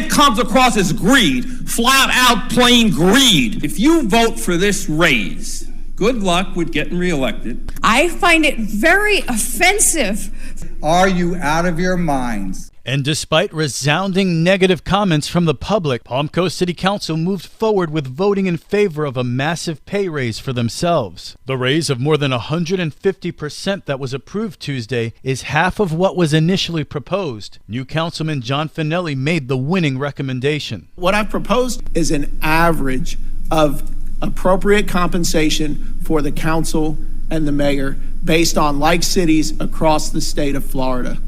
it comes across as greed, flat out plain greed. If you vote for this raise, good luck with getting reelected. I find it very offensive. Are you out of your minds? And despite resounding negative comments from the public, Palm Coast City Council moved forward with voting in favor of a massive pay raise for themselves. The raise of more than 150% that was approved Tuesday is half of what was initially proposed. New Councilman John Finelli made the winning recommendation. What I've proposed is an average of appropriate compensation for the council and the mayor based on like cities across the state of Florida.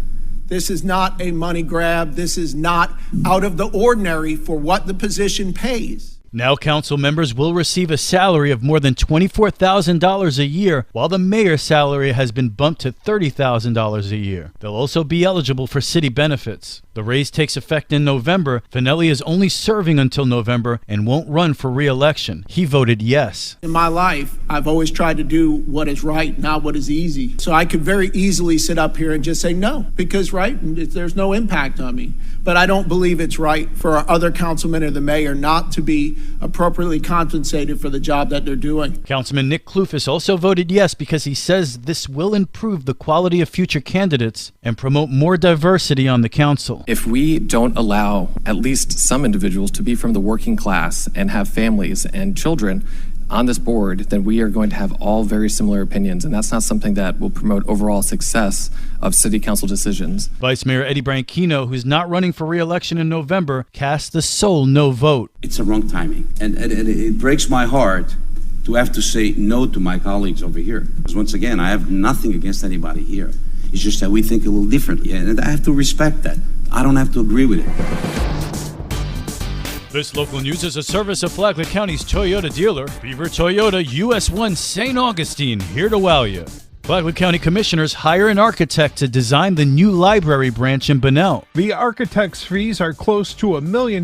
This is not a money grab. This is not out of the ordinary for what the position pays. Now council members will receive a salary of more than $24,000 a year, while the mayor's salary has been bumped to $30,000 a year. They'll also be eligible for city benefits. The raise takes effect in November. Finelli is only serving until November and won't run for re-election. He voted yes. In my life, I've always tried to do what is right, not what is easy. So I could very easily sit up here and just say no, because there's no impact on me. But I don't believe it's right for our other councilmen or the mayor not to be appropriately compensated for the job that they're doing. Councilman Nick Kloufis also voted yes because he says this will improve the quality of future candidates and promote more diversity on the council. If we don't allow at least some individuals to be from the working class and have families and children on this board, then we are going to have all very similar opinions, and that's not something that will promote overall success of city council decisions. Vice Mayor Eddie Branchino, who's not running for re-election in November, cast the sole no vote. It's a wrong timing, and it breaks my heart to have to say no to my colleagues over here. Because once again, I have nothing against anybody here. It's just that we think a little differently, and I have to respect that. I don't have to agree with it. This local news is a service of Flagler County's Toyota dealer, Beaver Toyota US 1 St. Augustine, here to wow you. Flagler County Commissioners hire an architect to design the new library branch in Bunnell. The architect's fees are close to $1 million,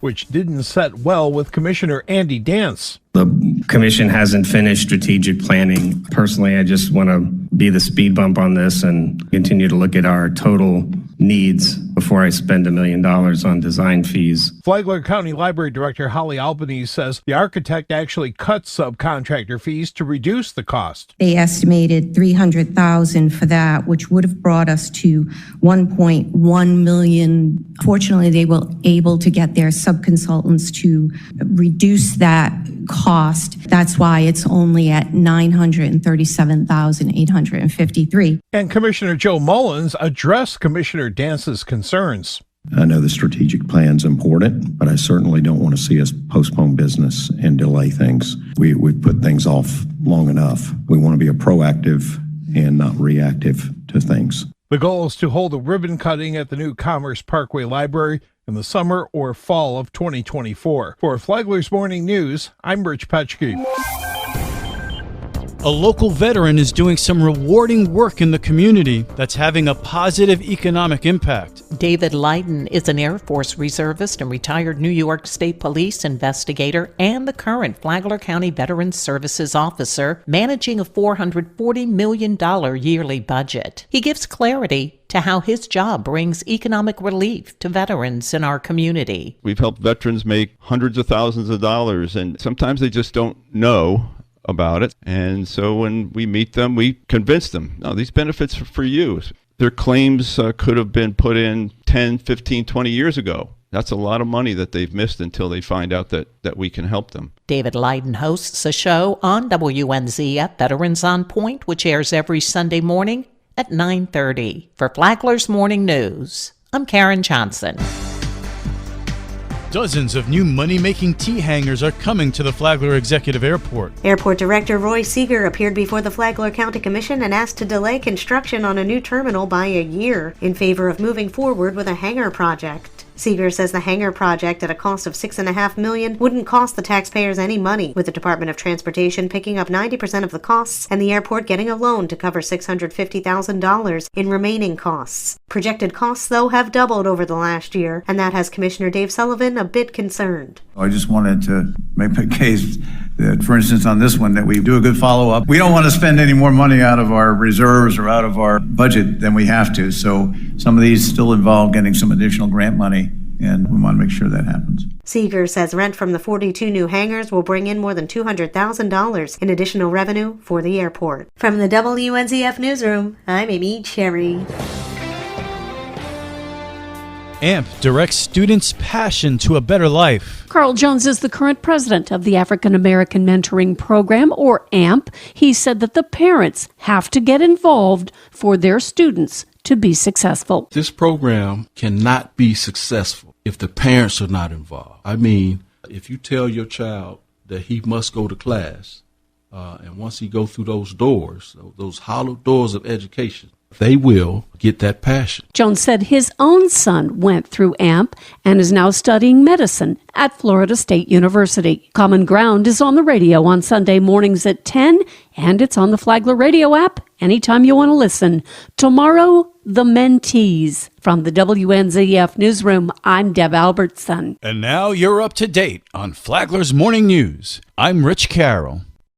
which didn't set well with Commissioner Andy Dance. The commission hasn't finished strategic planning. Personally, I just want to be the speed bump on this and continue to look at our total needs before I spend $1 million on design fees. Flagler County Library Director Holly Albanese says the architect actually cut subcontractor fees to reduce the cost. They estimated $300,000 for that, which would have brought us to $1.1 million. Fortunately, they were able to get their subconsultants to reduce that cost. That's why it's only at $937,853. And Commissioner Joe Mullins addressed Commissioner Dance's concerns. I know the strategic plan's important, but I certainly don't want to see us postpone business and delay things. We've put things off long enough. We want to be proactive and not reactive to things. The goal is to hold a ribbon cutting at the new Commerce Parkway Library in the summer or fall of 2024. For Flagler's Morning News, I'm Rich Petchke. A local veteran is doing some rewarding work in the community that's having a positive economic impact. David Leiden is an Air Force reservist and retired New York State Police investigator and the current Flagler County Veterans Services officer, managing a $440 million yearly budget. He gives clarity to how his job brings economic relief to veterans in our community. We've helped veterans make hundreds of thousands of dollars, and sometimes they just don't know about it. And so when we meet them, we convince them, no, these benefits are for you. Their claims could have been put in 10, 15, 20 years ago. That's a lot of money that they've missed until they find out that we can help them. David Leiden hosts a show on WNZ at Veterans on Point, which airs every Sunday morning at 9:30. For Flagler's Morning News, I'm Karen Johnson. Dozens of new money-making T-hangers are coming to the Flagler Executive Airport. Airport Director Roy Seeger appeared before the Flagler County Commission and asked to delay construction on a new terminal by a year in favor of moving forward with a hangar project. Seeger says the hangar project, at a cost of $6.5 million, wouldn't cost the taxpayers any money, with the Department of Transportation picking up 90% of the costs and the airport getting a loan to cover $650,000 in remaining costs. Projected costs, though, have doubled over the last year, and that has Commissioner Dave Sullivan a bit concerned. I just wanted to make a case that, for instance, on this one, that we do a good follow-up. We don't want to spend any more money out of our reserves or out of our budget than we have to, so some of these still involve getting some additional grant money and we want to make sure that happens. Seeger says rent from the 42 new hangars will bring in more than $200,000 in additional revenue for the airport. From the WNZF Newsroom, I'm Amy Cherry. AMP directs students' passion to a better life. Carl Jones is the current president of the African American Mentoring Program, or AMP. He said that the parents have to get involved for their students to be successful. This program cannot be successful if the parents are not involved. I mean, if you tell your child that he must go to class, and once he go through those doors, those hollow doors of education, they will get that passion. Jones said his own son went through AMP and is now studying medicine at Florida State University. Common Ground is on the radio on Sunday mornings at 10, and it's on the Flagler radio app anytime you want to listen. Tomorrow, the mentees. From the WNZF Newsroom, I'm Deb Albertson. And now you're up to date on Flagler's Morning News. I'm Rich Carroll.